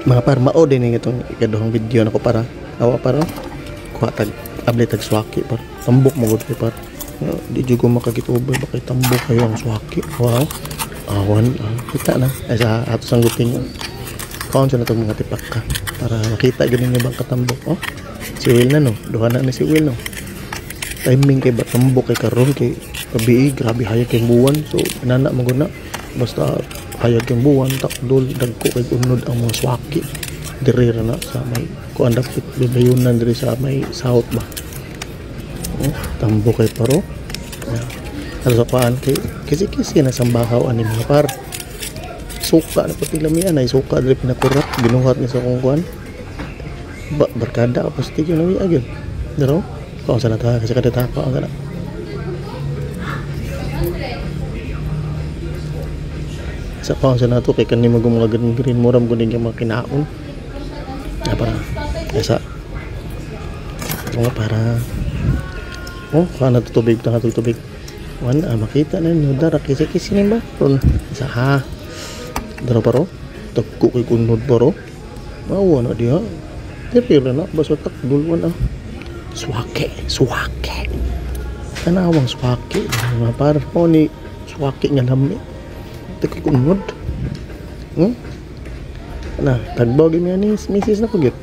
Mga par mao din yung itong ikaduhang video na ko para awa para kuha tag update tag swaki par tambok mo gud par di jud ko makagitubo bakay tambok kayo ang swaki. Wow, awan kita na ay sa ato sang guting kaon sa natong mga tipak ka para makita ganin yung bang katambok. Oh, si Will na no, duha na ni si Will no. Timing kay batambok kay karon kay gabi grabe hayag kay buwan, so inana mo gud na basta hayag kay buwan takdol dagko kay unod ang mga swaki diri ra na sa may kuan dapit bibayunan diri sa may south ba. Oh, tambok kay paro. Ano sa paan kay kisi-kisi na sambahaw ani mga par. Suka na pati lamian ay suka diri pinakurat ginuhat ni sa kong kuan. Barkada kapos tig yun nawi agad. Daro kung sa nata kasi kada tako ang kana. Sa kung sa nato kay kanimo mga green muram guning yung mga kinaon. Ya para esa. Mga para oh, kana tubig na tubig. Wan makita na nyo dara kisi-kisi ni ba? Ron sa ha. Daro paro. Tagko kay kunod paro. Mawa na diha. Diri na basta takdulwan ah. Swake. Tanawang swake. Mga par mo ni swake nga lami. Tagko kunod. Na, tagbog ni misis na pagit.